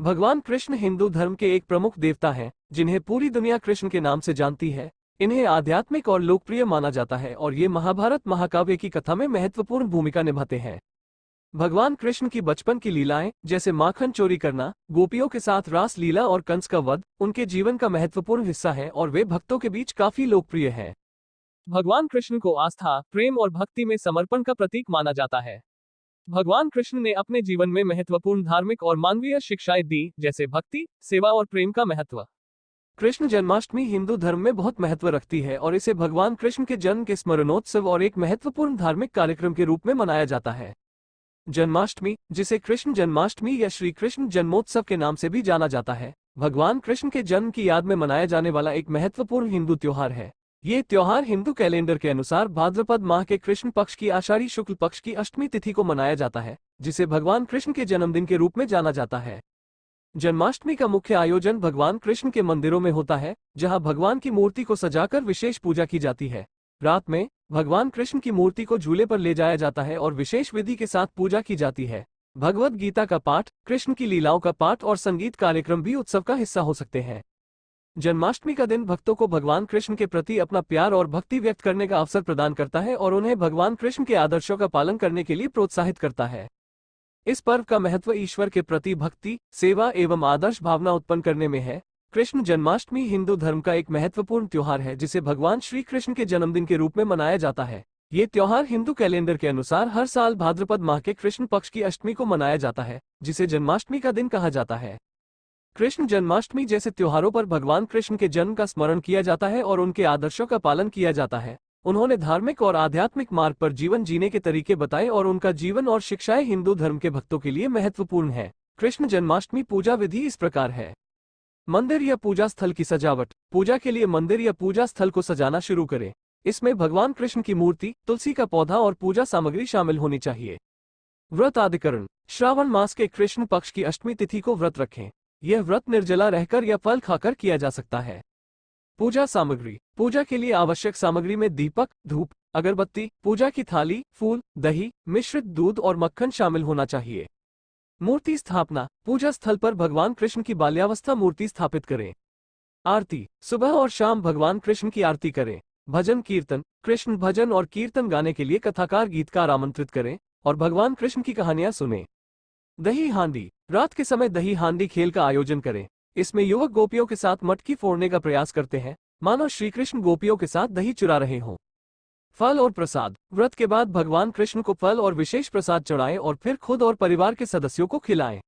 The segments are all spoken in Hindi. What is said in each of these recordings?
भगवान कृष्ण हिंदू धर्म के एक प्रमुख देवता हैं, जिन्हें पूरी दुनिया कृष्ण के नाम से जानती है। इन्हें आध्यात्मिक और लोकप्रिय माना जाता है और ये महाभारत महाकाव्य की कथा में महत्वपूर्ण भूमिका निभाते हैं। भगवान कृष्ण की बचपन की लीलाएं, जैसे माखन चोरी करना, गोपियों के साथ रास लीला और कंस का वध, उनके जीवन का महत्वपूर्ण हिस्सा है और वे भक्तों के बीच काफी लोकप्रिय हैं। भगवान कृष्ण को आस्था, प्रेम और भक्ति में समर्पण का प्रतीक माना जाता है। भगवान कृष्ण ने अपने जीवन में महत्वपूर्ण धार्मिक और मानवीय शिक्षाएं दी, जैसे भक्ति, सेवा और प्रेम का महत्व। कृष्ण जन्माष्टमी हिंदू धर्म में बहुत महत्व रखती है और इसे भगवान कृष्ण के जन्म के स्मरणोत्सव और एक महत्वपूर्ण धार्मिक कार्यक्रम के रूप में मनाया जाता है। जन्माष्टमी, जिसे कृष्ण जन्माष्टमी या श्री कृष्ण जन्मोत्सव के नाम से भी जाना जाता है, भगवान कृष्ण के जन्म की याद में मनाया जाने वाला एक महत्वपूर्ण हिंदू त्योहार है। ये त्योहार हिंदू कैलेंडर के अनुसार भाद्रपद माह के कृष्ण पक्ष की आषाढ़ी शुक्ल पक्ष की अष्टमी तिथि को मनाया जाता है, जिसे भगवान कृष्ण के जन्मदिन के रूप में जाना जाता है। जन्माष्टमी का मुख्य आयोजन भगवान कृष्ण के मंदिरों में होता है, जहां भगवान की मूर्ति को सजाकर विशेष पूजा की जाती है। रात में भगवान कृष्ण की मूर्ति को झूले पर ले जाया जाता है और विशेष विधि के साथ पूजा की जाती है। भगवद गीता का पाठ, कृष्ण की लीलाओं का पाठ और संगीत कार्यक्रम भी उत्सव का हिस्सा हो सकते हैं। जन्माष्टमी का दिन भक्तों को भगवान कृष्ण के प्रति अपना प्यार और भक्ति व्यक्त करने का अवसर प्रदान करता है और उन्हें भगवान कृष्ण के आदर्शों का पालन करने के लिए प्रोत्साहित करता है। इस पर्व का महत्व ईश्वर के प्रति भक्ति, सेवा एवं आदर्श भावना उत्पन्न करने में है। कृष्ण जन्माष्टमी हिंदू धर्म का एक महत्वपूर्ण त्योहार है, जिसे भगवान श्री कृष्ण के जन्मदिन के रूप में मनाया जाता है। ये त्योहार हिंदू कैलेंडर के अनुसार हर साल भाद्रपद माह के कृष्ण पक्ष की अष्टमी को मनाया जाता है, जिसे जन्माष्टमी का दिन कहा जाता है। कृष्ण जन्माष्टमी जैसे त्योहारों पर भगवान कृष्ण के जन्म का स्मरण किया जाता है और उनके आदर्शों का पालन किया जाता है। उन्होंने धार्मिक और आध्यात्मिक मार्ग पर जीवन जीने के तरीके बताए और उनका जीवन और शिक्षाएं हिंदू धर्म के भक्तों के लिए महत्वपूर्ण है। कृष्ण जन्माष्टमी पूजा विधि इस प्रकार है। मंदिर या पूजा स्थल की सजावट। पूजा के लिए मंदिर या पूजा स्थल को सजाना शुरू करें। इसमें भगवान कृष्ण की मूर्ति, तुलसी का पौधा और पूजा सामग्री शामिल होनी चाहिए। व्रत आदिकरण। श्रावण मास के कृष्ण पक्ष की अष्टमी तिथि को व्रत रखें। यह व्रत निर्जला रहकर या फल खाकर किया जा सकता है। पूजा सामग्री। पूजा के लिए आवश्यक सामग्री में दीपक, धूप, अगरबत्ती, पूजा की थाली, फूल, दही, मिश्रित दूध और मक्खन शामिल होना चाहिए। मूर्ति स्थापना। पूजा स्थल पर भगवान कृष्ण की बाल्यावस्था मूर्ति स्थापित करें। आरती। सुबह और शाम भगवान कृष्ण की आरती करें। भजन कीर्तन। कृष्ण भजन और कीर्तन गाने के लिए कथाकार गीतकार आमंत्रित करें और भगवान कृष्ण की कहानियां सुनें। दही हांडी। रात के समय दही हांडी खेल का आयोजन करें। इसमें युवक गोपियों के साथ मटकी फोड़ने का प्रयास करते हैं, मानो श्री कृष्ण गोपियों के साथ दही चुरा रहे हों। फल और प्रसाद। व्रत के बाद भगवान कृष्ण को फल और विशेष प्रसाद चढ़ाएं और फिर खुद और परिवार के सदस्यों को खिलाएं।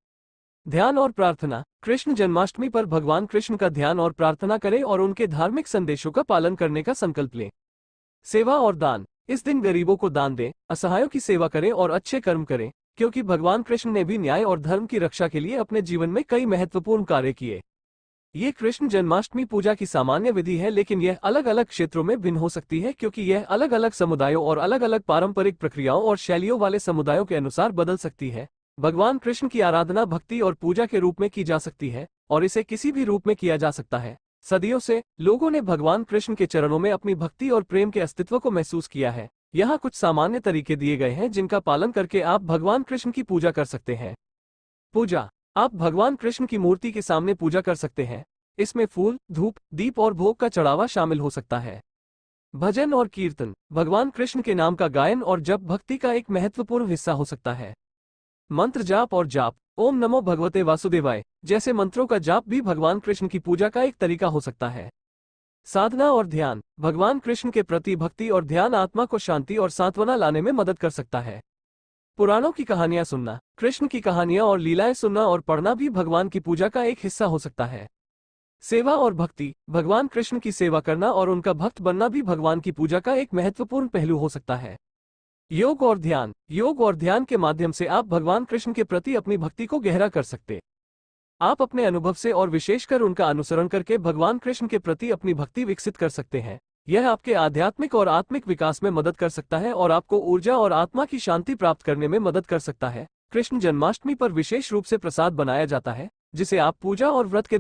ध्यान और प्रार्थना। कृष्ण जन्माष्टमी पर भगवान कृष्ण का ध्यान और प्रार्थना करें और उनके धार्मिक संदेशों का पालन करने का संकल्प लें। सेवा और दान। इस दिन गरीबों को दान दें, असहायों की सेवा करें और अच्छे कर्म करें, क्योंकि भगवान कृष्ण ने भी न्याय और धर्म की रक्षा के लिए अपने जीवन में कई महत्वपूर्ण कार्य किए। ये कृष्ण जन्माष्टमी पूजा की सामान्य विधि है, लेकिन यह अलग अलग क्षेत्रों में भिन्न हो सकती है, क्योंकि यह अलग अलग समुदायों और अलग अलग पारंपरिक प्रक्रियाओं और शैलियों वाले समुदायों के अनुसार बदल सकती है। भगवान कृष्ण की आराधना भक्ति और पूजा के रूप में की जा सकती है और इसे किसी भी रूप में किया जा सकता है। सदियों से लोगों ने भगवान कृष्ण के चरणों में अपनी भक्ति और प्रेम के अस्तित्व को महसूस किया है। यहाँ कुछ सामान्य तरीके दिए गए हैं जिनका पालन करके आप भगवान कृष्ण की पूजा कर सकते हैं। पूजा। आप भगवान कृष्ण की मूर्ति के सामने पूजा कर सकते हैं। इसमें फूल, धूप, दीप और भोग का चढ़ावा शामिल हो सकता है। भजन और कीर्तन। भगवान कृष्ण के नाम का गायन और जप भक्ति का एक महत्वपूर्ण हिस्सा हो सकता है। मंत्र जाप और जाप। ओम नमो भगवते वासुदेवाय जैसे मंत्रों का जाप भी भगवान कृष्ण की पूजा का एक तरीका हो सकता है। साधना और ध्यान। भगवान कृष्ण के प्रति भक्ति और ध्यान आत्मा को शांति और सांत्वना लाने में मदद कर सकता है। पुराणों की कहानियां सुनना। कृष्ण की कहानियां और लीलाएं सुनना और पढ़ना भी भगवान की पूजा का एक हिस्सा हो सकता है। सेवा और भक्ति। भगवान कृष्ण की सेवा करना और उनका भक्त बनना भी भगवान की पूजा का एक महत्वपूर्ण पहलू हो सकता है। योग और ध्यान। योग और ध्यान के माध्यम से आप भगवान कृष्ण के प्रति अपनी भक्ति को गहरा कर सकते। आप अपने अनुभव से और विशेषकर उनका अनुसरण करके भगवान कृष्ण के प्रति अपनी भक्ति विकसित कर सकते हैं। यह आपके आध्यात्मिक और आत्मिक विकास में मदद कर सकता है और आपको ऊर्जा और आत्मा की शांति प्राप्त करने में मदद कर सकता है। कृष्ण जन्माष्टमी पर विशेष रूप से प्रसाद बनाया जाता है, जिसे आप पूजा और व्रत के